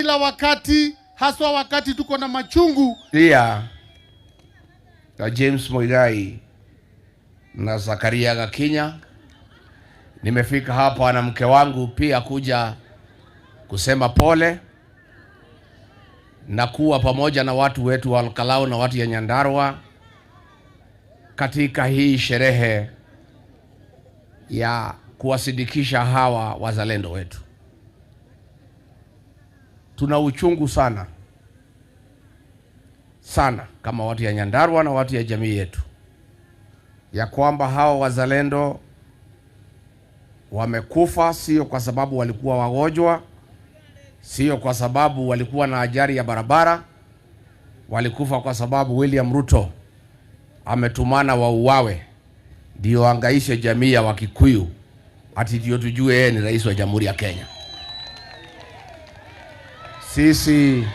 Kila wakati, haswa wakati tuko na machungu. Pia na James Muigai na Zakaria Gakinya, nimefika hapa na mke wangu pia kuja kusema pole na kuwa pamoja na watu wetu wa Olkalau na watu ya Nyandarua katika hii sherehe ya kuwasidikisha hawa wazalendo wetu. Tuna uchungu sana kama watu ya Nyandarua na watu ya jamii yetu ya kwamba hawa wazalendo wamekufa, sio kwa sababu walikuwa wagonjwa, sio kwa sababu walikuwa na ajali ya barabara. Walikufa kwa sababu William Ruto ametumana wauawe ndio angaishe jamii ya Wakikuyu, ati ndio tujue yeye ni rais wa Jamhuri ya Kenya. Sisi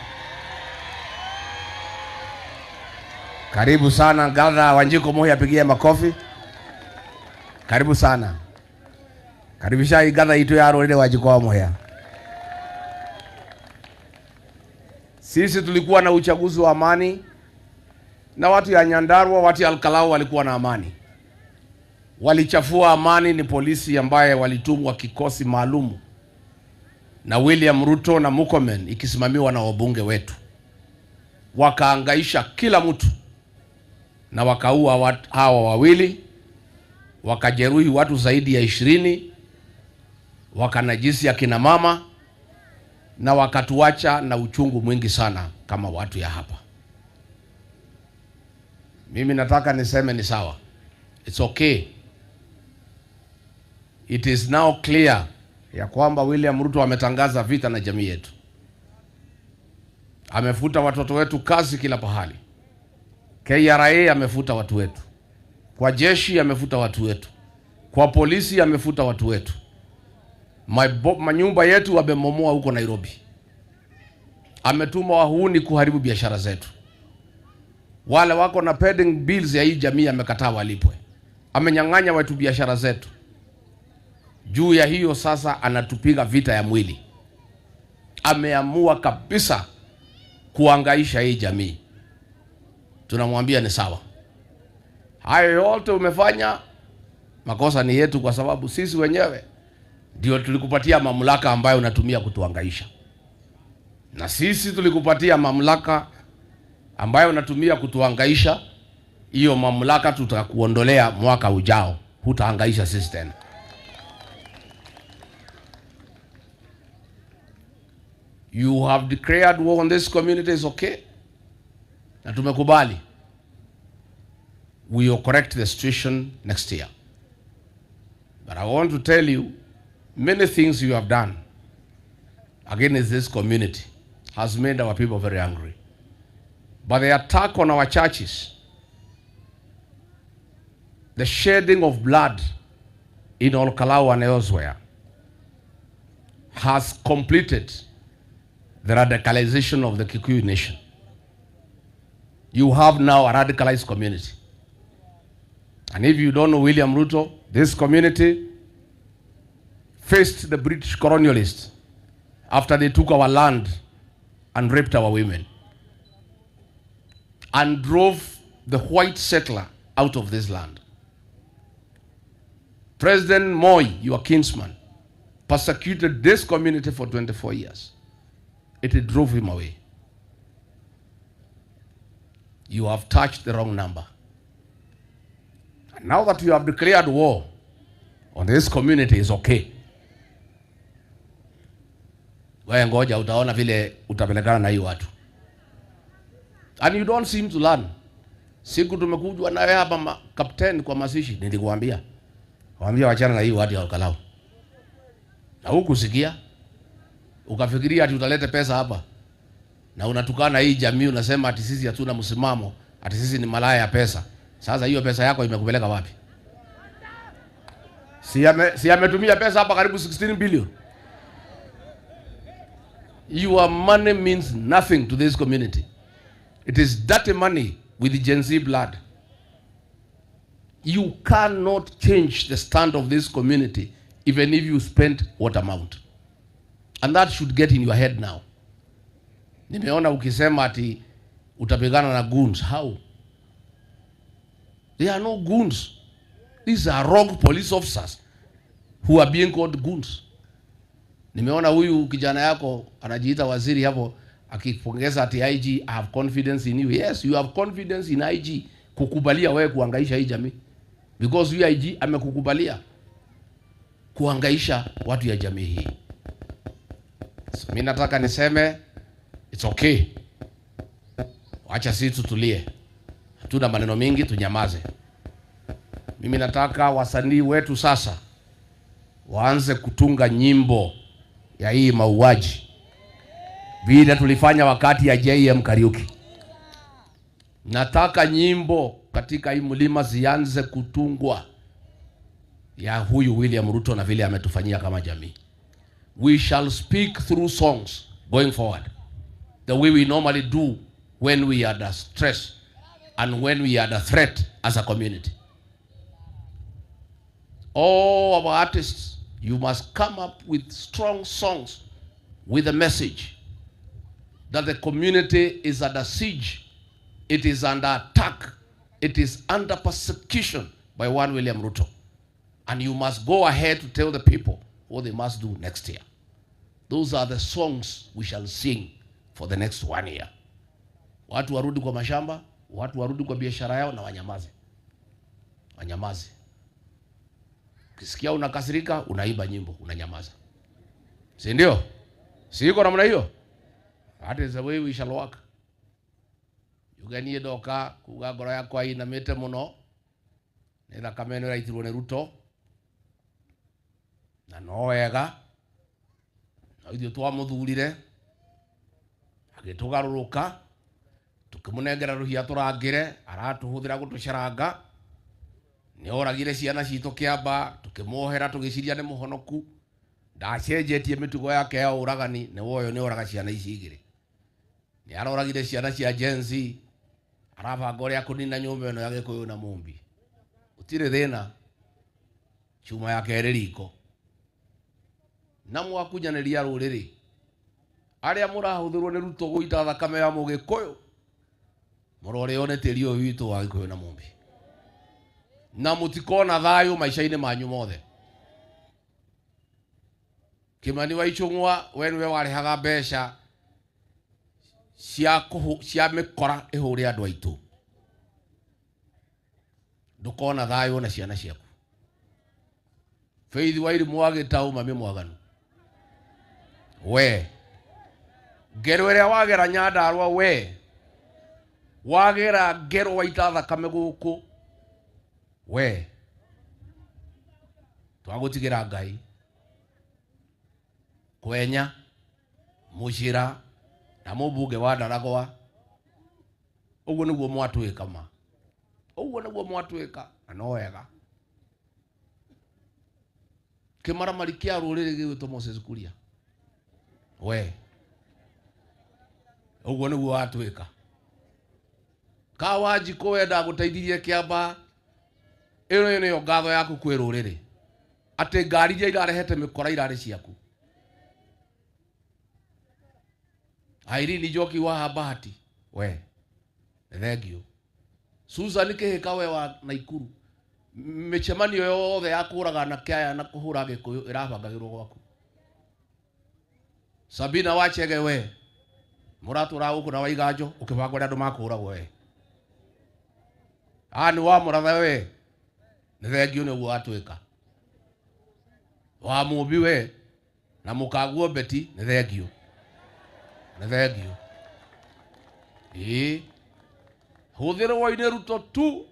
karibu sana Gatha Wanjiko Moi, apigie makofi. Karibu sana. Karibisha Gatha itu ya Roride Wanjiko Moi. Sisi tulikuwa na uchaguzi wa amani na watu ya Nyandarua, watu ya Olkalau walikuwa na amani. Walichafua amani ni polisi ambaye walitumwa kikosi maalumu na William Ruto na Murkomen ikisimamiwa na wabunge wetu. Wakaangaisha kila mtu na wakaua hawa wawili, wakajeruhi watu zaidi ya 20, wakanajisi akina mama na wakatuacha na uchungu mwingi sana kama watu ya hapa. Mimi nataka niseme ni sawa. It's okay. It is now clear ya kwamba William Ruto ametangaza vita na jamii yetu. Amefuta watoto wetu kazi kila pahali. KRA amefuta watu wetu. Kwa jeshi amefuta watu wetu. Kwa polisi amefuta watu wetu. Manyumba yetu wamemomoa huko Nairobi. Ametuma wahuni kuharibu biashara zetu. Wale wako na pending bills ya hii jamii amekataa walipwe. Amenyang'anya watu biashara zetu. Juu ya hiyo sasa anatupiga vita ya mwili. Ameamua kabisa kuangaisha hii jamii. Tunamwambia ni sawa. Hayo yote umefanya, makosa ni yetu, kwa sababu sisi wenyewe ndio tulikupatia mamlaka ambayo unatumia kutuangaisha. Na sisi tulikupatia mamlaka ambayo unatumia kutuangaisha. Hiyo mamlaka tutakuondolea mwaka ujao. Hutaangaisha sisi tena. You have declared war on this community, is okay. Na tumekubali. We will correct the situation next year. But I want to tell you, many things you have done against this community has made our people very angry. But the attack on our churches, the shedding of blood in Olkalau and elsewhere, has completed the radicalization of the Kikuyu nation. You have now a radicalized community. And if you don't know William Ruto, this community faced the British colonialists after they took our land and raped our women and drove the white settler out of this land. President Moi, your kinsman, persecuted this community for 24 years. It drove him away. You have touched the wrong number. And now that you have declared war on this community, is okay. Wewe ngoja utaona vile utapelekana na hii watu. And you don't seem to learn. Siku tumekujwa nawe hapa captain kwa masishi, nilikuambia. Waambia wachana na hii watu ya Olkalau. Na hukusikia. Ukafikiria ati utalete pesa hapa. Na unatukana hii jamii, unasema ati sisi hatuna msimamo, ati sisi ni malaya ya pesa. Sasa hiyo pesa yako imekupeleka wapi? Si ametumia pesa hapa karibu 16 billion. Your money means nothing to this community. It is dirty money with the Gen Z blood. You cannot change the stand of this community even if you spend what amount. And that should get in your head now. Nimeona ukisema ati utapigana na goons. How? They are no goons. These are rogue police officers who are being called goons. Nimeona huyu kijana yako anajiita waziri hapo akipongeza ati IG, I have confidence in you. Yes, you have confidence in IG kukubalia wewe kuhangaisha hii jamii. Because huyu IG amekukubalia kuhangaisha watu ya jamii hii. So, mimi nataka niseme it's okay. Acha sisi tutulie. Hatuna maneno mingi, tunyamaze. Mimi nataka wasanii wetu sasa waanze kutunga nyimbo ya hii mauaji vile tulifanya wakati ya JM Kariuki. Nataka nyimbo katika hii mlima zianze kutungwa ya huyu William Ruto na vile ametufanyia kama jamii. We shall speak through songs going forward the way we normally do when we are under stress and when we are under threat as a community. All our artists, you must come up with strong songs with a message that the community is under siege, it is under attack, it is under persecution by one William Ruto. And you must go ahead to tell the people what they must do next year. Those are the songs we shall sing for the next 1 year. Watu warudi kwa mashamba, watu warudi kwa biashara yao na wanyamaze. Wanyamaze. Ukisikia unakasirika, unaimba nyimbo, unanyamaza. Si ndio? Si iko namna hiyo? That is the way we shall work. Yuganie doka kuga ngoro yakwa inamite muno. Nenda kameno raitirwo ni Ruto. Na no wega. Na ithuĩ twamuthurire. Agĩtũgarũrũka. Tukimunengera ruhia turangire, aratuhuthira gutuceranga. Ni oragire ciana citũ Kiamba, tukimohera tugiciria ni muhonoku. Ndacenjetie mitugo yake ya uragani, ni woyo ni oraga ciana ici igire. Ni aroragire ciana cia Gen Z, arabanga uria kunina nyumba ino ya Gikuyu na Mumbi. Utire thina, chuma yake iri riko. Na mwakunyaniria ruriri, aria murahuthirwo ni Ruto guita thakame ya Mugikuyu, murore one tiri uyu witu wa Gikuyu na Mumbi. Na mutikona thayo maisha-ini manyu mothe. Kimani wa Ichung'wa wenwe warehaga mbeca cia mikora ihuri andu aitu. Ndukona thayo na ciana ciaku. Faith wa Irimũ agĩtaũ mami mwaganu. We ngero ĩrĩa wagera Nyandarua we wagera ngero waita thakame gũkũ we twagũtigĩra Ngai. Kwenya Mucira na mũmbunge wa Ndaragwa, ũguo nĩguo mwatwĩka ma. Ũguo nĩguo mwatwĩka na no wega. Kimaramari kia rũrĩrĩ gĩgwĩtwo Moses Kuria we ũguo nĩguo watwĩka. Kawanjikũ wenda gũteithirie Kiamba, ĩno nĩyo ngatho yaku kwĩ rũrĩrĩ atĩ ngari iria irarehete mĩkora irarĩ ciaku. Irene Njoki wa Bahati we thengiũ. Susan Kĩhĩka we wa Naikuru, mĩcemanio yothe ya kũraga na kĩaya na kũhũra Gĩkũyũ ĩrabangagĩrwo gwaku. Sabina Wachege we mũratũra gũkũ na Waiganjo ũkĩbanga ũrĩa andũ makũragwo we. Nĩ wa Mũrathe we nĩ thengiũ nĩguo watwĩka. Wa Mũmbi we na Mũkaguo Beti nĩ thengiũ. Nĩ thengiũ. Hũthĩrwo-inĩ Ruto tu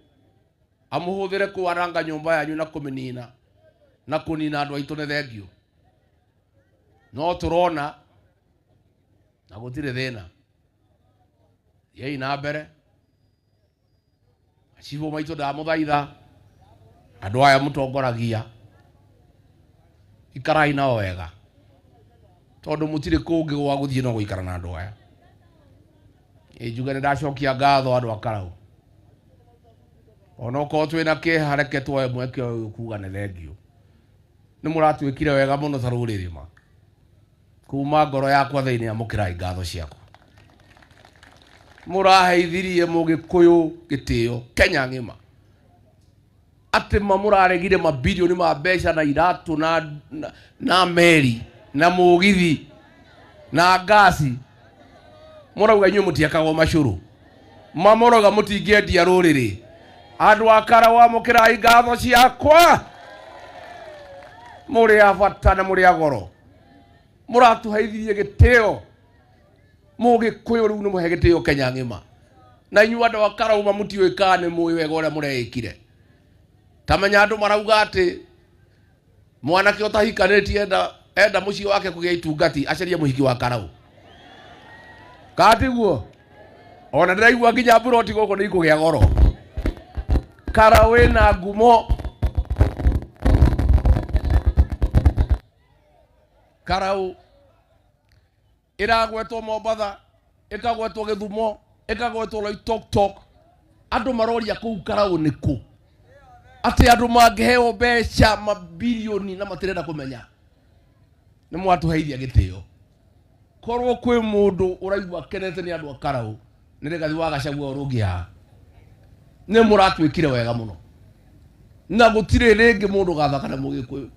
amũhũthĩre kwaranga nyũmba yanyu na kũmĩnina na kũnina andũ aitũ nĩ thengiũ. No tũrona na gũtirĩ thĩna. Thiai na mbere. Acibũ maitũ ndamũthaitha, andũ aya mũtongoragia, ikarai nao wega, tondũ mũtirĩ kũngĩ gwa gũthiĩ no gũikara na andũ aya. Njuge nĩ ndacokia ngatho andũ a Karaũ. Ona okorwo twĩna kĩeha reke tuoye mweke ũyũ kuga nĩ thengiũ. Nĩ mũratwĩkire wega mũno ta rũrĩrĩ ma. Kuma ngoro yakwa thĩinĩ amũkĩrai ngatho ciakwa. muraheithirie Mugikuyu gitio Kenya ngima ati mamuraregire mabilioni ma mbeca na iratu na meri na mugithi na gasi murauga inyu mutiakagwo macuru mamoroga mutingeendia ruriri andu akara wa mukirai ngatho ciakwa muri abata na muri agoro muratuheithirie gitio Mugikuyu riu ni muhe gitio Kenya ngima na inyu andu akara uma mutiuikane muwi wega uria mureikire tamenya andu marauga ati mwanake utahikanitie enda mucii wake kugia itungati acaria muhiki wa karau katiguo ona ndiraigua nginya buroti goko ni ikugia goro karau ina ngumo karau iragwetwo Mombatha ikagwetwo Githumo ikagwetwo Loitoktok andu maroria kuu karau niku ati andu mangeheo mbeca mabilioni na matirenda kumenya ni mwatuheithia gitio korwo kwi mundu uraigua kenete ni andu akarau ni Rigathi wa Gachagua urungia ni muratwikire wega muno na gutire ringi mundu gathaka na Mugikuyu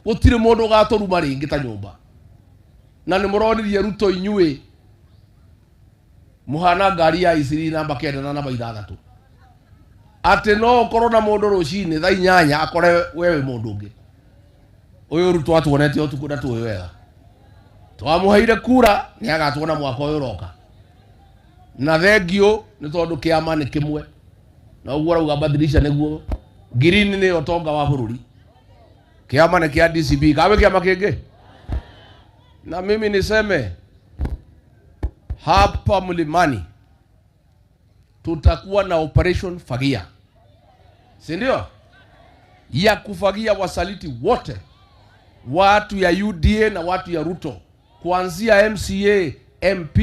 gutire mundu gatoruma ringi ta nyumba na ni muronirie Ruto inyui muhana ngari ya isiri namba 9 na namba 6 ati no korona mundu rucini thaa 8 akore wewe mundu ungi uyu Ruto atuonete utuku na tuwe wega twamuheire kura ni agatuona mwaka uyu roka na thengio ni tondu kiama ni kimwe na uguo rauga badilisha niguo green ni otonga wa bururi kiama ni kia DCP kawe kiama kingi na mimi niseme hapa Mlimani tutakuwa na operation fagia, si ndio? Ya kufagia wasaliti wote, watu ya UDA na watu ya Ruto, kuanzia MCA, MP,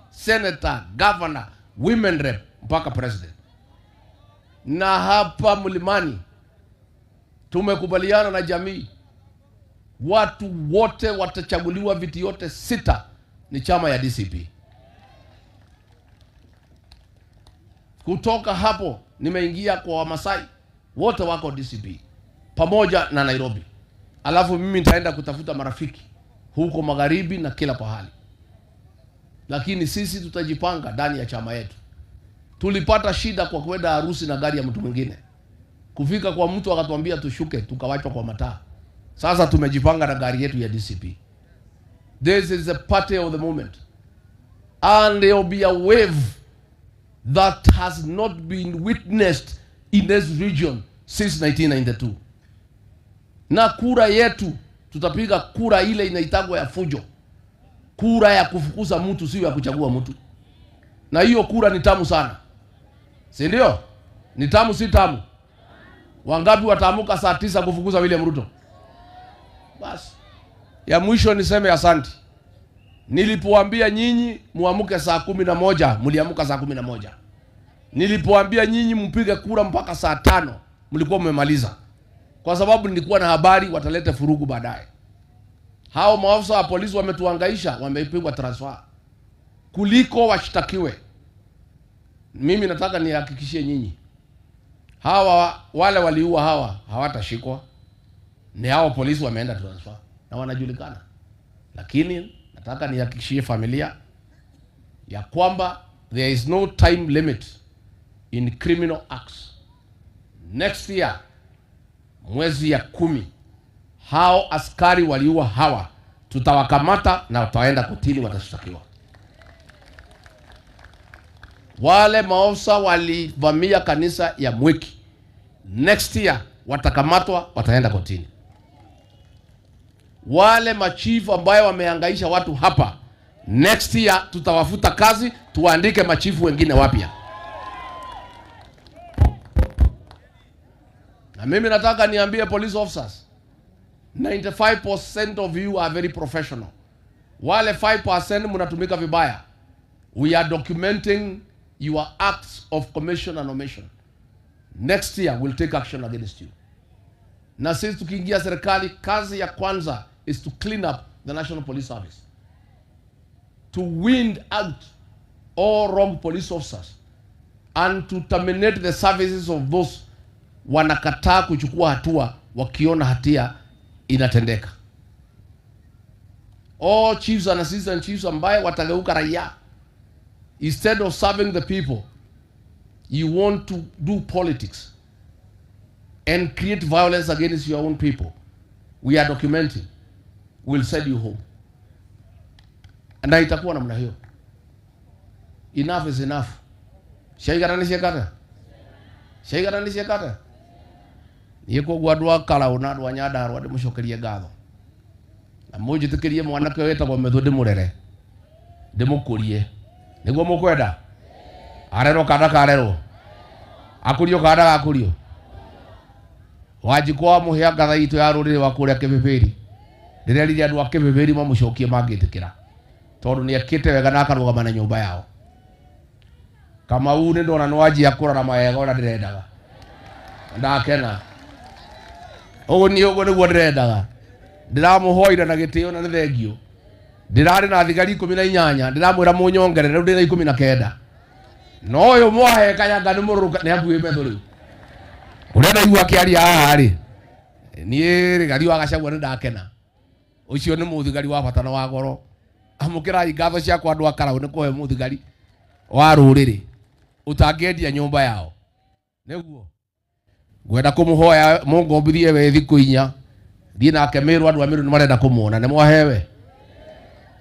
Senator, Governor, Women Rep mpaka President. Na hapa Mlimani tumekubaliana na jamii, watu wote watachaguliwa, viti yote 6 ni chama ya DCP. Kutoka hapo nimeingia kwa Wamasai, wote wako DCP pamoja na Nairobi. Alafu mimi nitaenda kutafuta marafiki huko magharibi na kila pahali. Lakini sisi tutajipanga ndani ya chama yetu. Tulipata shida kwa kwenda harusi na gari ya mtu mwingine. Kufika kwa mtu akatuambia tushuke, tukawachwa kwa mataa. Sasa tumejipanga na gari yetu ya DCP. This is a party of the moment. And there will be a wave that has not been witnessed in this region since 1992. Na kura yetu, tutapiga kura ile inaitagwa ya fujo. Kura ya kufukuza mtu, sio ya kuchagua mtu. Na hiyo kura ni tamu sana. Si ndio? Ni tamu, si tamu? Wangapi wataamuka saa 9 kufukuza William Ruto? Basi. Ya mwisho niseme asante. Nilipoambia nyinyi muamuke saa 11, mliamuka saa 11. Nilipoambia nyinyi mpige kura mpaka saa 5, mlikuwa mmemaliza. Kwa sababu nilikuwa na habari wataleta furugu baadaye. Hao maafisa wa polisi wametuhangaisha, wamepigwa transfer kuliko washtakiwe. Mimi nataka nihakikishie nyinyi, hawa wale waliua hawa hawatashikwa. Ni hao polisi wameenda transfer na wanajulikana. Lakini nataka nihakikishie familia ya kwamba there is no time limit in criminal acts. Next year, mwezi ya 10, hao askari waliua hawa tutawakamata na wataenda kotini, watashtakiwa. Wale maofisa walivamia kanisa ya Mwiki, next year watakamatwa, wataenda kotini. Wale machifu ambayo wamehangaisha watu hapa, next year tutawafuta kazi, tuandike machifu wengine wapya. Na mimi nataka niambie police officers, 95% of you are very professional. Wale 5% mnatumika vibaya. We are documenting your acts of commission and omission. Next year we'll take action against you. Na sisi tukiingia serikali, kazi ya kwanza is to clean up the National Police Service, to weed out all wrong police officers and to terminate the services of those wanakataa kuchukua hatua wakiona hatia inatendeka. All chiefs and assistant chiefs ambaye watageuka raia, instead of serving the people, you want to do politics and create violence against your own people. We are documenting. We'll send you home. And itakuwa namna hiyo. Enough is enough. Shaigaranishe kata. Shaigaranishe kata. Yeko gwadwa kala unadwa nyada arwade mushokerie gatho. Na moje tukirie mwanake weta kwa methode murere. Demukurie. Niguo mukwenda. Arero kada karero. Akurio kada akurio. Wajikwa muhia gatha itu ya rurire wa kuria Kibibiri. Ndirerire andu a Kibibiri mamucokie mangitikira. Tondu ni akite wega na akarugama na nyumba yao. Kama une ndona nwaji akura maega ona ndirendaga. Ndakena. Ogo ni ogo niguo ndirendaga. Ndiramuhoira na gitio na thengio. Ndirari na thigari 18 ndiramwira munyongere riu ndina 19. No yo mwahe kayanga ni muruka ni abuye metho riu. Urenda igua kiaria haha ri. Ni rigari wa gacagua ndakena. Ucio ni muthigari wa bata na wa goro. Amukira igatho cia kwa andu akarau ni kuhe muthigari wa ruriri utangendia nyumba yao. Niguo gwenda kumuhoya mungombithie we thiku 4 thie nake miru andu amiru ni marenda kumuona. Ni mwahewe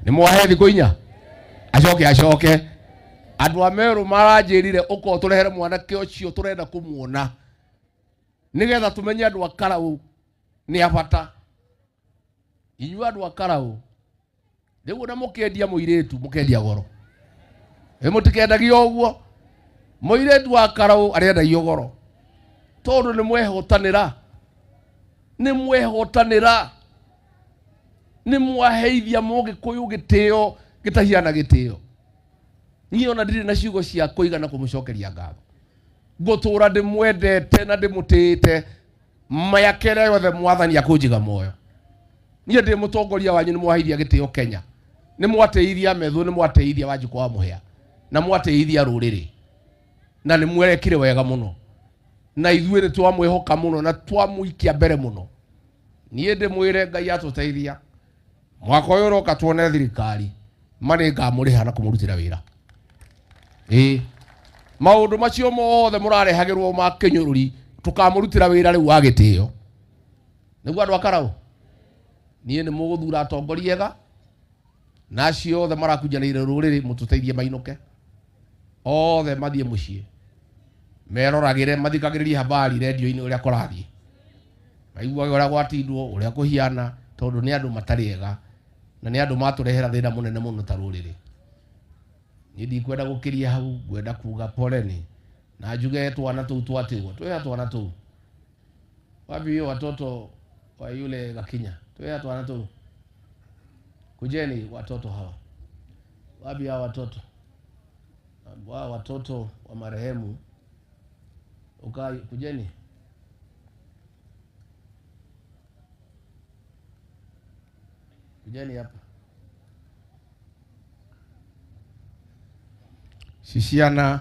ni mwahe thiku 4 acoke andu amiru maranjirire uko turehere mwanake ucio turenda kumuona nigetha tumenye andu akarau ni abata. Inyu andu akarau Dewo na mukendia muiretu mukendia goro. Mutikendagia uguo. Muiretu wa karau arenda yogoro. Tondu ni mwehotanira. Ni mwehotanira. Ni mwaheithia mugikuyu gitio gitahiana gitio. Niyo na ndiri na ciugo cia kuigana kumucokeria ngatho. Ngutura ndimwendete na ndimutite mayakere yothe mwathani akunjiga moyo. Niye ndi mutongoria wanyu ni mwaheithia gitio Kenya. Ni mwateithia metho ni mwateithia Wanjikũ wa Mũhĩa na mwateithia ruriri na ni mwerekire wega muno na ithuĩ ni twamwihoka muno na twamuikia mbere muno. Niĩ ndi mwire Ngai atuteithia mwaka ũyũ ũroka tuone thirikari mani ngamũrĩha na kũmũrutĩra wĩra. Maũndũ macio mothe mũrarehagĩrwo ma kĩnyũrũri tukamũrutĩra wĩra rĩu wa gĩtĩo. Nĩguo andũ akarau niĩ ni mũgũthura atongoria ega na cio othe marakunjanĩire rũrĩrĩ mũtũteithie mainũke othe mathie mũciĩ meroragĩre mathikagĩrĩrie habari radio-inĩ ũrĩa kũrathiĩ maiguage ũrĩa gwatindwo ũrĩa kũhiana tondũ nĩ andũ matarĩ ega na nĩ andũ matũrehera thĩna mũnene mũno ta rũrĩrĩ. Niĩ ndikwenda gũkĩria hau ngwenda kuga poleni na njuge twana tũu twatĩgwo twĩha twana tũu wapi hiyo watoto wa yule Gakinya twĩha twana tũu. Kujeni watoto hawa. Wapi hawa watoto? Watoto wa marehemu. Kujeni. Kujeni hapa. Sisiana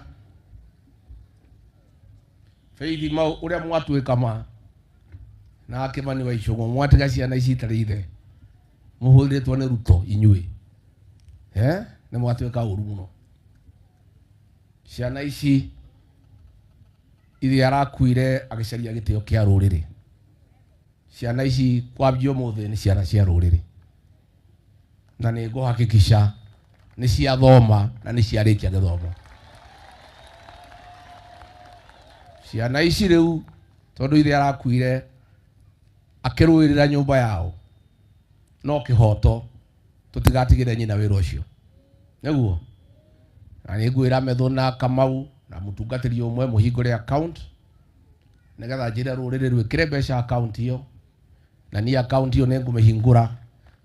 Faith mau uria mwatuika ma na akimani wa Icũng'wa mwatiga ciana ici itarĩ ithe muhũthĩrĩtwo nĩ Ruto inyuĩ nĩ mwatuĩka ũru mũno. Ciana ici iria arakuire agĩcaria gĩtĩo kĩa rũrĩrĩ. Ciana ici kwambia ũmũthĩ nĩ ciana cia rũrĩrĩ na nĩ ngũhakikisha nĩ ciathoma na nĩ ciarĩkia gĩthomo. Ciana ici rĩu tondũ ithe arakuire akĩrũĩrĩra nyũmba yao no kihoto tutigatigire nyina wĩra ũcio. Nĩguo na nĩ ngwĩra Metho na Kamau na mũtungatĩri ũmwe mũhingũre account nĩgetha njĩre rũrĩrĩ rwĩkĩre mbeca account iyo na niĩ account iyo nĩ ngũmĩhingũra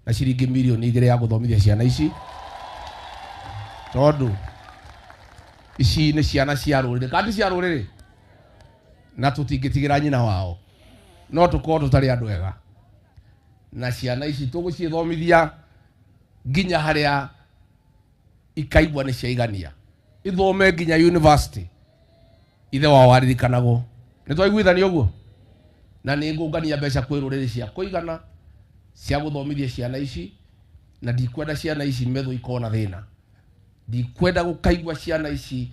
na ciringi milioni 2 ya gũthomithia ciana ici tondũ ici nĩ ciana cia rũrĩrĩ kandi cia rũrĩrĩ na tũtingĩtigĩra nyina wao no tũkorwo tũtarĩ andũ ega. Na ciana ici tũgũcithomithia nginya harĩa ikaigua nĩ ciaigania ithome nginya university ithe wa waririkanago nĩ twaiguithania ũguo na nĩ ngũngania mbeca kwĩ rũrĩrĩ cia kũigana cia gũthomithia ciana ici na ndikwenda ciana ici metho ikona thĩna ndikwenda gũkaigua ciana ici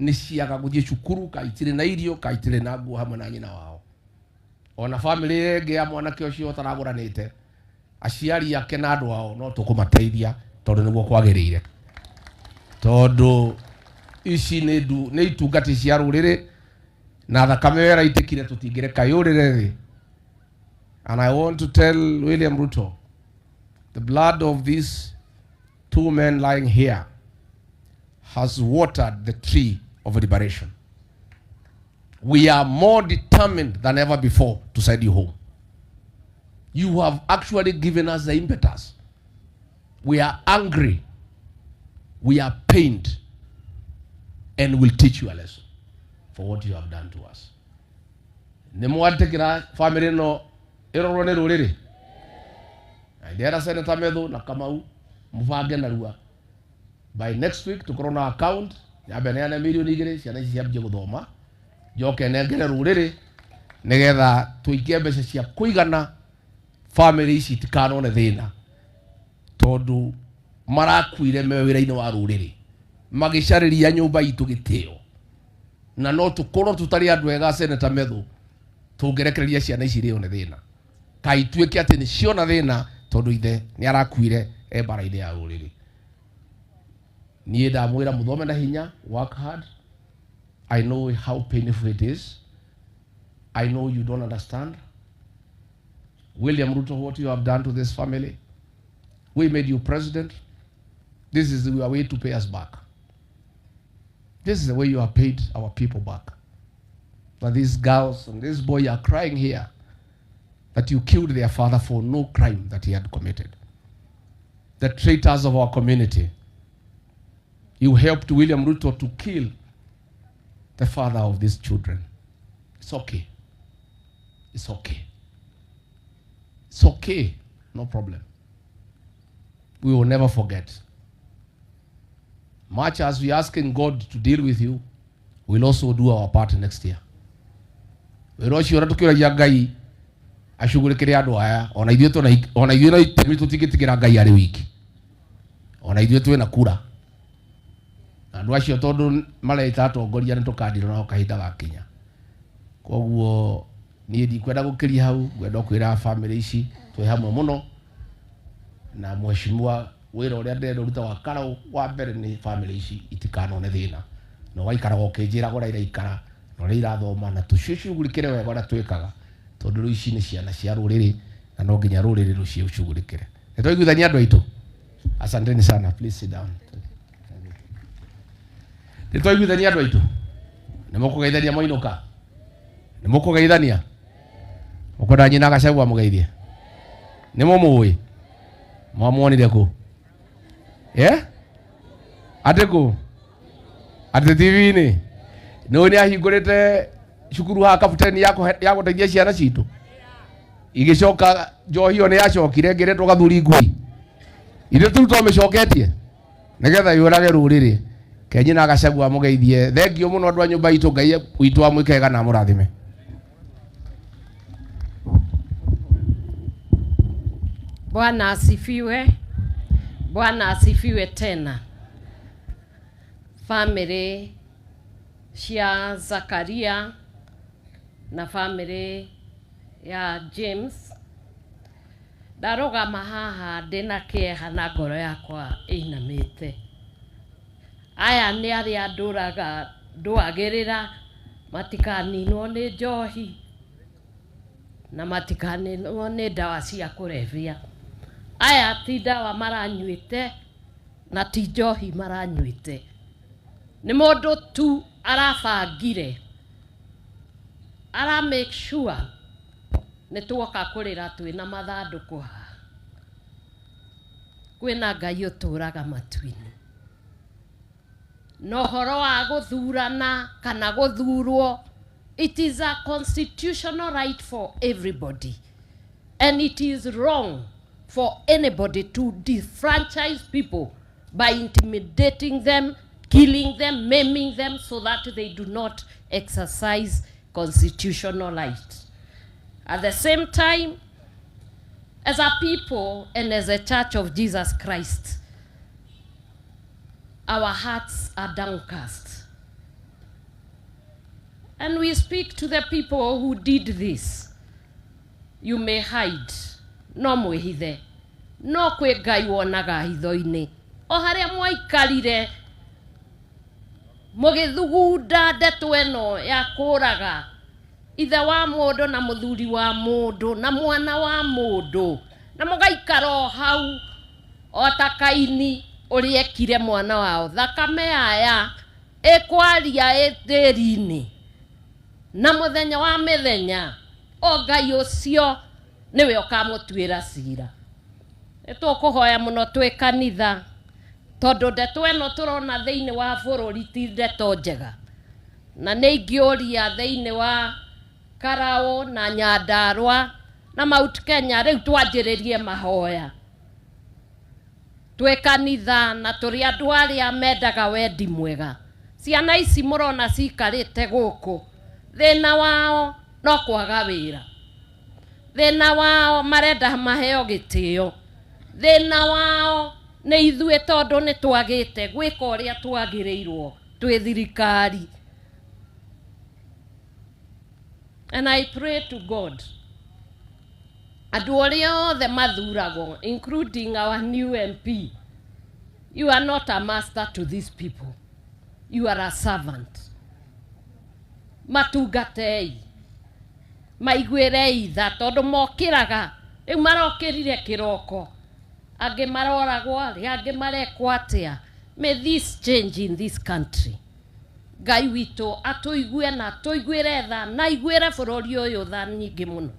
nĩ ciaga gũthiĩ cukuru ka itirĩ na irio ka itirĩ na nguo hamwe na nyina wao ona bamĩrĩ ĩngĩ ya mwanake ũcio ũtaragũranĩte aciari ake na andũ ao no tũkũmateithia tondũ nĩguo kwagĩrĩire tondũ ici nĩ itungati cia rũrĩrĩ na thakame wera itikire tũtingĩreka yũrĩre thĩ. And I want to tell William Ruto, the blood of these two men lying here has watered the tree of liberation. We are more determined than ever before to send you home. You have actually given us the impetus. We are angry. We are pained. And we'll teach you a lesson for what you have done to us. Nimwatekira family no irorwo nĩ rũrĩrĩ. Ndera Senator Methu na Kamau mubange na rua. By next week tukorwo na account ya beneana milioni 2 ciana ici ciambie gũthoma. Njoke nengere rũrĩrĩ nigetha tuikie mbeca cia kũigana family ici tikanone thĩna. Tondu marakuire me wĩra-inĩ wa rũrĩrĩ. Magĩcarĩria nyũmba itũ gĩtĩo. Na no tũkorwo tũtarĩ andũ ega Senator Methu tũngĩrekereria ciana ici rĩo nĩ thĩna. Kai tuĩke atĩ nĩ ciona thĩna tondu ithe nĩ arakuire bara-inĩ ya rũrĩrĩ. Niĩ ndamwĩra mũthome na hinya, work hard. I know how painful it is. I know you don't understand. William Ruto, what you have done to this family. We made you president. This is the way to pay us back. This is the way you have paid our people back. But these girls and this boy are crying here that you killed their father for no crime that he had committed. The traitors of our community. You helped William Ruto to kill the father of these children. It's okay. It's okay. It's okay. No problem. We will never forget. Much as we are asking God to deal with you, we'll also do our part next year. We roshi ora tukiragia Ngai ashughulikire andu aya ona ithuĩ no itemi tũtingĩtigĩra Ngai arĩ wiki. Ona ithuĩ twĩna kura. Andu acio tondu mareita atongoria nĩ tũkandira nao kahinda gakinya. Koguo niĩ ndikwenda gũkĩria hau, ngwenda kwĩra family ici twĩ hamwe mũno na mheshimiwa wĩra ũrĩa ndĩrenda ũruta wa Karau wa mbere nĩ family ici itikanone thĩna. No waikaraga ũkĩnjĩra ũrĩa iraikara na ũrĩa irathoma na tũcicugurĩkĩre wega ũrĩa twĩkaga tondu rĩu ici nĩ ciana cia rũrĩrĩ na no nginya rũrĩrĩ rũciũcugurĩkĩre. Nĩ twaiguithania andũ aitũ. Asanteni sana. Please sit down. Nĩ twaiguithania andũ aitũ. Nĩ mũkũgeithania Moinũka. Nĩ mũkũgeithania. Mũkwenda nyina Gachagua mũgeithie. Nĩ mũmũĩ. Mwamuonire kũ? Atĩ kũ? Atĩ TV-inĩ. Nĩ ahingũrĩte cukuru ha kapiteni ya gũteithia ciana citũ. Igĩcoka njohi nĩ yacokire ngĩretwo Gathuri Ngui. Ithuĩ tũrutwo mĩcoketie nĩgetha yũrage rũrĩrĩ. Kenyi na Gachagua mũgeithie. Thengio mũno andũ a nyũmba itũ, Ngai witũ amwĩkega na mũrathime. Bwana asifiwe. Bwana asifiwe tena. Family cia Zakaria na family ya James ndarũgama haha ndĩna kĩeha na ngoro yakwa ĩinamĩte. Aya nĩ arĩa ndũagĩrĩra matikaninwo nĩ njohi na matikaninwo nĩ ndawa cia kũrebia. Aya ti ndawa maranyuĩte na ti njohi maranyuĩte. Nĩ mũndũ tu arabangire, ara make sure nĩ tuoka kũrĩra twĩna mathandũkũ haha. Kwĩna Ngai ũtũraga matu-inĩ. No ũhoro wa gũthurana kana gũthurwo, it is a constitutional right for everybody, and it is wrong for anybody to disfranchise people by intimidating them killing them, maiming them so that they do not exercise constitutional rights. At the same time, as a people and as a Church of Jesus Christ, our hearts are downcast. And we speak to the people who did this. You may hide, no mwihithe, no kwe Ngai wonaga hitho-ini. O haria mwaikarire, mugithugunda ndeto eno ya kuraga ithe wa mundu na muthuri wa mundu na mwana wa mundu, na mugaikara hau o ta Kaini uria ekire mwana wao. Thakame aya ikwaria ithiri-ini, na muthenya wa mithenya o Ngai ucio niwe ukamutwira cira. Nitukuhoya muno twi kanitha, tondu ndeto eno turona thiini wa bururi ti ndeto njega, na nĩ ingĩũria thĩinĩ wa Karao na Nyandarua na Mount Kenya rĩu twanjĩrĩrie mahoya twĩ kanitha na tũrĩ andũ arĩa mendaga wendi mwega. Ciana ici mũrona cikarĩte gũkũ, thĩna wao no kwaga wĩra, thĩna wao marenda maheo gĩtĩo, thĩna wao nĩ ithuĩ tondũ nĩ twagĩte gwĩka ũrĩa twagĩrĩirwo twĩ thirikari. And I pray to God, andũ arĩa othe mathuragwo, including our new MP, you are not a master to these people, you are a servant. Matungatei, maiguĩrei tha, tondũ mokĩraga rĩu marokĩrire kĩroko, angĩ maroragwo, angĩ marekwo atĩa. May this change in this country. Ngai witũ atũigue na atũiguĩre tha, na aiguĩre bũrũri ũyũ tha nyingĩ mũno,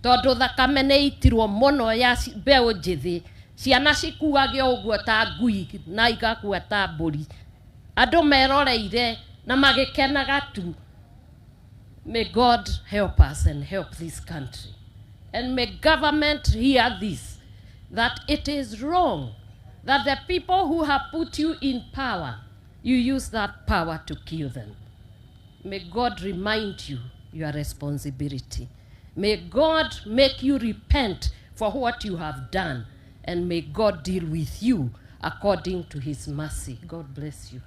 tondũ thakame nĩ itirwo mũno ya mbeũ njĩthĩ, ciana cikuage ũguo ta ngui na igakua ta mbũri, andũ meroreire na magĩkenaga tu. May God help us and help this country, and may government hear this, that it is wrong that the people who have put you in power, you use that power to kill them. May God remind you your responsibility. May God make you repent for what you have done, and may God deal with you according to his mercy. God bless you.